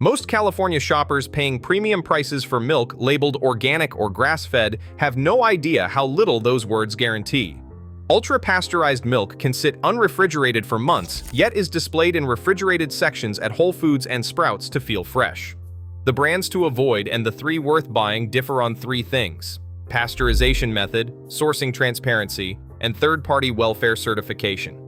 Most California shoppers paying premium prices for milk labeled organic or grass-fed have no idea how little those words guarantee. Ultra-pasteurized milk can sit unrefrigerated for months, yet is displayed in refrigerated sections at Whole Foods and Sprouts to feel fresh. The brands to avoid and the three worth buying differ on three things: pasteurization method, sourcing transparency, and third-party welfare certification.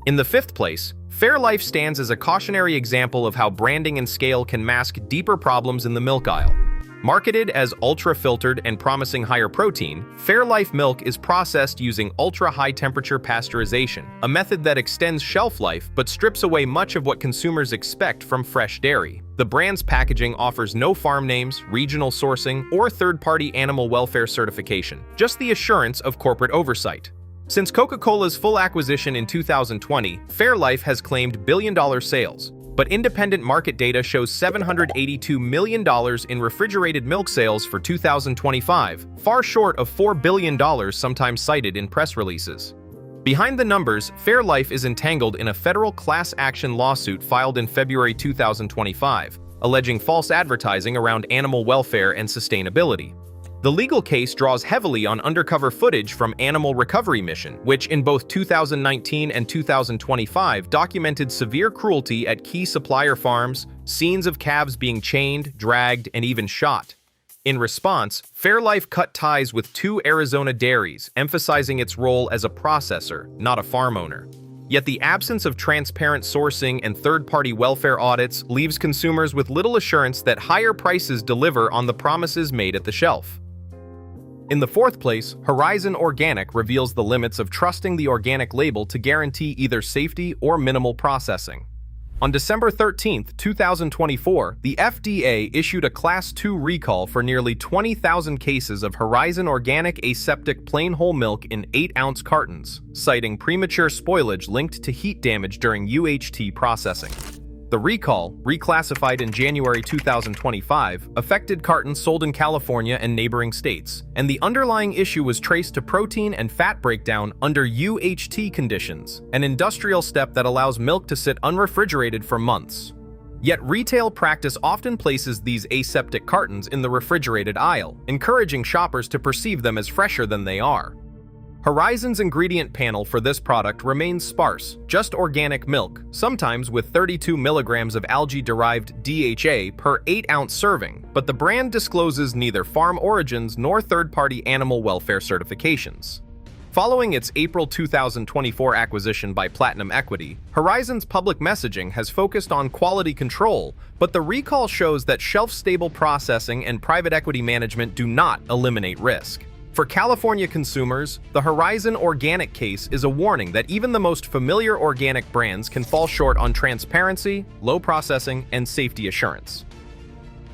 In the fifth place, Fairlife stands as a cautionary example of how branding and scale can mask deeper problems in the milk aisle. Marketed as ultra-filtered and promising higher protein, Fairlife milk is processed using ultra-high-temperature pasteurization, a method that extends shelf life but strips away much of what consumers expect from fresh dairy. The brand's packaging offers no farm names, regional sourcing, or third-party animal welfare certification, just the assurance of corporate oversight. Since Coca-Cola's full acquisition in 2020, Fairlife has claimed billion-dollar sales, but independent market data shows $782 million in refrigerated milk sales for 2025, far short of $4 billion sometimes cited in press releases. Behind the numbers, Fairlife is entangled in a federal class action lawsuit filed in February 2025, alleging false advertising around animal welfare and sustainability. The legal case draws heavily on undercover footage from Animal Recovery Mission, which in both 2019 and 2025 documented severe cruelty at key supplier farms, scenes of calves being chained, dragged, and even shot. In response, Fairlife cut ties with two Arizona dairies, emphasizing its role as a processor, not a farm owner. Yet the absence of transparent sourcing and third-party welfare audits leaves consumers with little assurance that higher prices deliver on the promises made at the shelf. In the fourth place, Horizon Organic reveals the limits of trusting the organic label to guarantee either safety or minimal processing. On December 13, 2024, the FDA issued a Class II recall for nearly 20,000 cases of Horizon Organic aseptic plain whole milk in 8-ounce cartons, citing premature spoilage linked to heat damage during UHT processing. The recall, reclassified in January 2025, affected cartons sold in California and neighboring states, and the underlying issue was traced to protein and fat breakdown under UHT conditions, an industrial step that allows milk to sit unrefrigerated for months. Yet retail practice often places these aseptic cartons in the refrigerated aisle, encouraging shoppers to perceive them as fresher than they are. Horizon's ingredient panel for this product remains sparse, just organic milk, sometimes with 32 milligrams of algae-derived DHA per 8-ounce serving, but the brand discloses neither farm origins nor third-party animal welfare certifications. Following its April 2024 acquisition by Platinum Equity, Horizon's public messaging has focused on quality control, but the recall shows that shelf-stable processing and private equity management do not eliminate risk. For California consumers, the Horizon Organic case is a warning that even the most familiar organic brands can fall short on transparency, low processing, and safety assurance.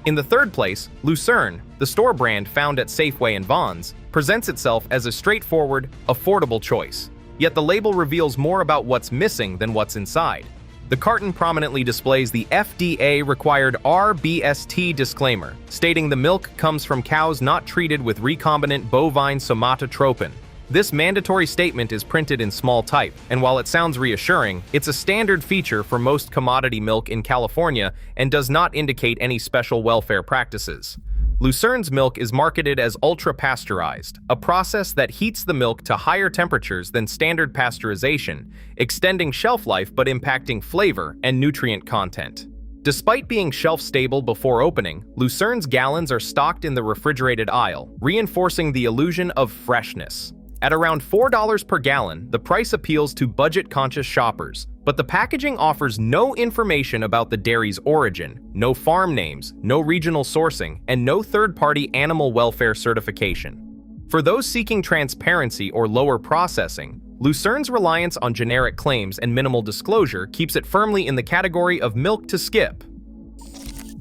In the third place, Lucerne, the store brand found at Safeway and Vons, presents itself as a straightforward, affordable choice. Yet the label reveals more about what's missing than what's inside. The carton prominently displays the FDA-required RBST disclaimer, stating the milk comes from cows not treated with recombinant bovine somatotropin. This mandatory statement is printed in small type, and while it sounds reassuring, it's a standard feature for most commodity milk in California and does not indicate any special welfare practices. Lucerne's milk is marketed as ultra-pasteurized, a process that heats the milk to higher temperatures than standard pasteurization, extending shelf life but impacting flavor and nutrient content. Despite being shelf-stable before opening, Lucerne's gallons are stocked in the refrigerated aisle, reinforcing the illusion of freshness. At around $4 per gallon, the price appeals to budget-conscious shoppers, but the packaging offers no information about the dairy's origin, no farm names, no regional sourcing, and no third-party animal welfare certification. For those seeking transparency or lower processing, Lucerne's reliance on generic claims and minimal disclosure keeps it firmly in the category of milk to skip.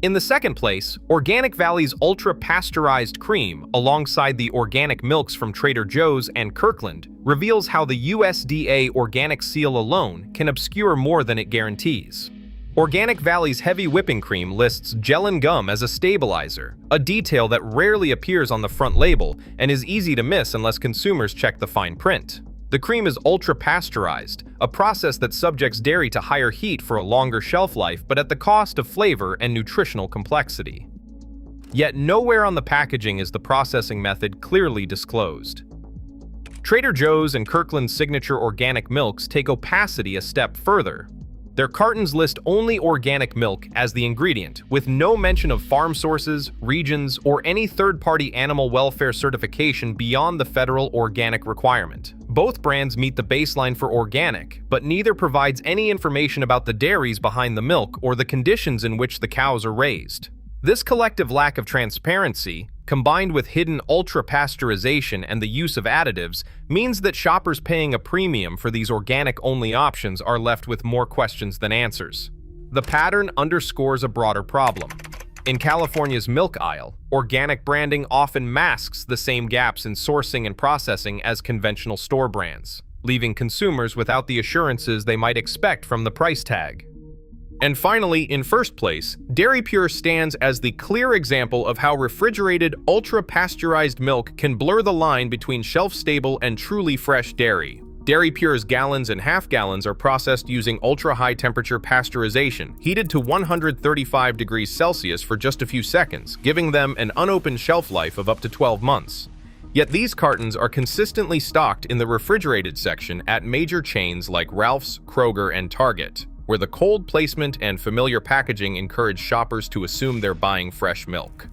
In the second place, Organic Valley's ultra-pasteurized cream, alongside the organic milks from Trader Joe's and Kirkland, reveals how the USDA organic seal alone can obscure more than it guarantees. Organic Valley's heavy whipping cream lists gel and gum as a stabilizer, a detail that rarely appears on the front label and is easy to miss unless consumers check the fine print. The cream is ultra-pasteurized, a process that subjects dairy to higher heat for a longer shelf life but at the cost of flavor and nutritional complexity. Yet nowhere on the packaging is the processing method clearly disclosed. Trader Joe's and Kirkland's signature organic milks take opacity a step further. Their cartons list only organic milk as the ingredient, with no mention of farm sources, regions, or any third-party animal welfare certification beyond the federal organic requirement. Both brands meet the baseline for organic, but neither provides any information about the dairies behind the milk or the conditions in which the cows are raised. This collective lack of transparency, combined with hidden ultra-pasteurization and the use of additives, means that shoppers paying a premium for these organic-only options are left with more questions than answers. The pattern underscores a broader problem. In California's milk aisle, organic branding often masks the same gaps in sourcing and processing as conventional store brands, leaving consumers without the assurances they might expect from the price tag. And finally, in first place, Dairy Pure stands as the clear example of how refrigerated, ultra-pasteurized milk can blur the line between shelf-stable and truly fresh dairy. Dairy Pure's gallons and half-gallons are processed using ultra-high-temperature pasteurization, heated to 135 degrees Celsius for just a few seconds, giving them an unopened shelf life of up to 12 months. Yet these cartons are consistently stocked in the refrigerated section at major chains like Ralph's, Kroger, and Target, where the cold placement and familiar packaging encourage shoppers to assume they're buying fresh milk.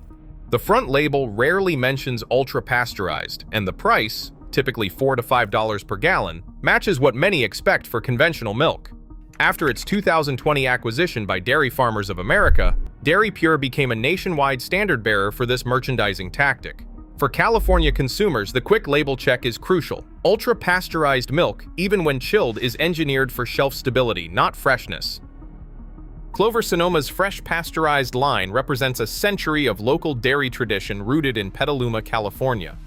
The front label rarely mentions ultra-pasteurized, and the price, typically $4 to $5 per gallon, matches what many expect for conventional milk. After its 2020 acquisition by Dairy Farmers of America, Dairy Pure became a nationwide standard-bearer for this merchandising tactic. For California consumers, the quick label check is crucial. Ultra-pasteurized milk, even when chilled, is engineered for shelf stability, not freshness. Clover Sonoma's fresh pasteurized line represents a century of local dairy tradition rooted in Petaluma, California.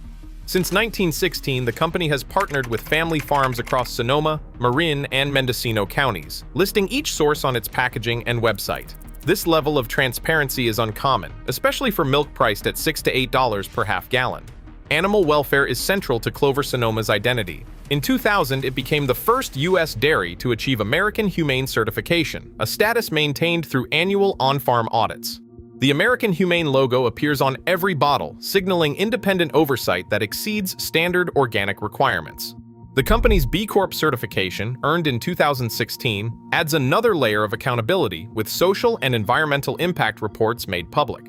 Since 1916, the company has partnered with family farms across Sonoma, Marin, and Mendocino counties, listing each source on its packaging and website. This level of transparency is uncommon, especially for milk priced at $6 to $8 per half-gallon. Animal welfare is central to Clover Sonoma's identity. In 2000, it became the first U.S. dairy to achieve American Humane Certification, a status maintained through annual on-farm audits. The American Humane logo appears on every bottle, signaling independent oversight that exceeds standard organic requirements. The company's B Corp certification, earned in 2016, adds another layer of accountability with social and environmental impact reports made public.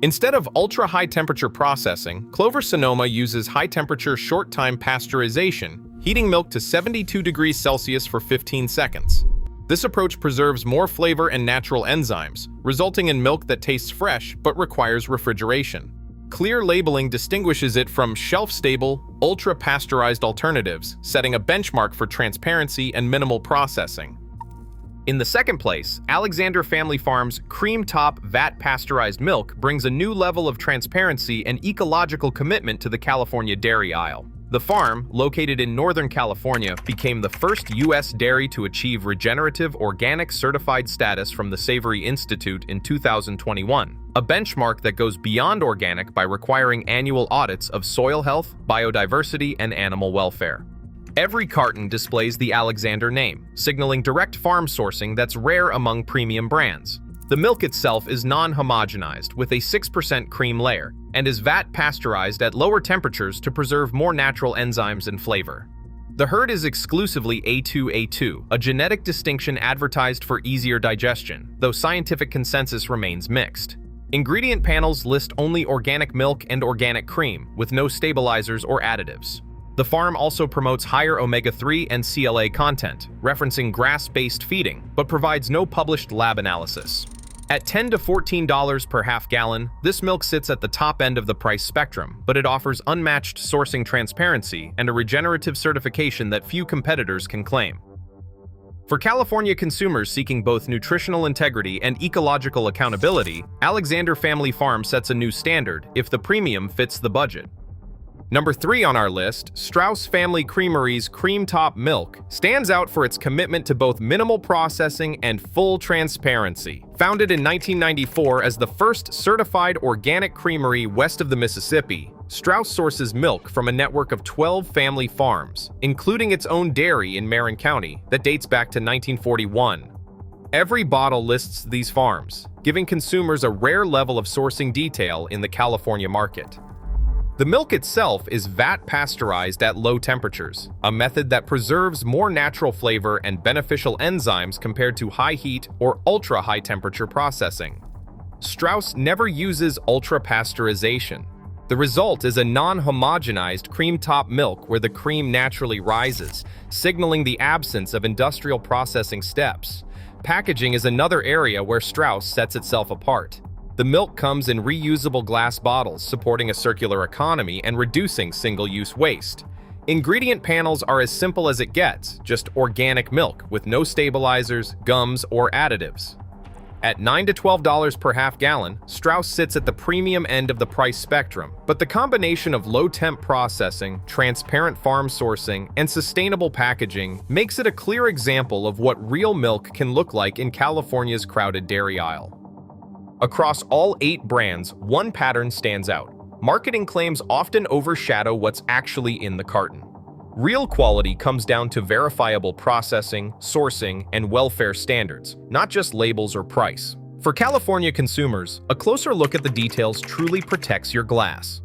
Instead of ultra-high-temperature processing, Clover Sonoma uses high-temperature short-time pasteurization, heating milk to 72 degrees Celsius for 15 seconds. This approach preserves more flavor and natural enzymes, resulting in milk that tastes fresh but requires refrigeration. Clear labeling distinguishes it from shelf-stable, ultra-pasteurized alternatives, setting a benchmark for transparency and minimal processing. In the second place, Alexander Family Farms' Cream Top VAT pasteurized milk brings a new level of transparency and ecological commitment to the California dairy aisle. The farm, located in Northern California, became the first U.S. dairy to achieve regenerative organic certified status from the Savory Institute in 2021, a benchmark that goes beyond organic by requiring annual audits of soil health, biodiversity, and animal welfare. Every carton displays the Alexander name, signaling direct farm sourcing that's rare among premium brands. The milk itself is non-homogenized with a 6% cream layer and is VAT pasteurized at lower temperatures to preserve more natural enzymes and flavor. The herd is exclusively A2A2, a genetic distinction advertised for easier digestion, though scientific consensus remains mixed. Ingredient panels list only organic milk and organic cream, with no stabilizers or additives. The farm also promotes higher omega-3 and CLA content, referencing grass-based feeding, but provides no published lab analysis. At $10 to $14 per half-gallon, this milk sits at the top end of the price spectrum, but it offers unmatched sourcing transparency and a regenerative certification that few competitors can claim. For California consumers seeking both nutritional integrity and ecological accountability, Alexander Family Farm sets a new standard if the premium fits the budget. Number 3 on our list, Straus Family Creamery's Cream Top Milk stands out for its commitment to both minimal processing and full transparency. Founded in 1994 as the first certified organic creamery west of the Mississippi, Strauss sources milk from a network of 12 family farms, including its own dairy in Marin County that dates back to 1941. Every bottle lists these farms, giving consumers a rare level of sourcing detail in the California market. The milk itself is vat pasteurized at low temperatures, a method that preserves more natural flavor and beneficial enzymes compared to high heat or ultra-high temperature processing. Strauss never uses ultra-pasteurization. The result is a non-homogenized cream-top milk where the cream naturally rises, signaling the absence of industrial processing steps. Packaging is another area where Strauss sets itself apart. The milk comes in reusable glass bottles, supporting a circular economy and reducing single-use waste. Ingredient panels are as simple as it gets, just organic milk with no stabilizers, gums, or additives. At $9 to $12 per half gallon, Strauss sits at the premium end of the price spectrum, but the combination of low-temp processing, transparent farm sourcing, and sustainable packaging makes it a clear example of what real milk can look like in California's crowded dairy aisle. Across all 8 brands, one pattern stands out. Marketing claims often overshadow what's actually in the carton. Real quality comes down to verifiable processing, sourcing, and welfare standards, not just labels or price. For California consumers, a closer look at the details truly protects your glass.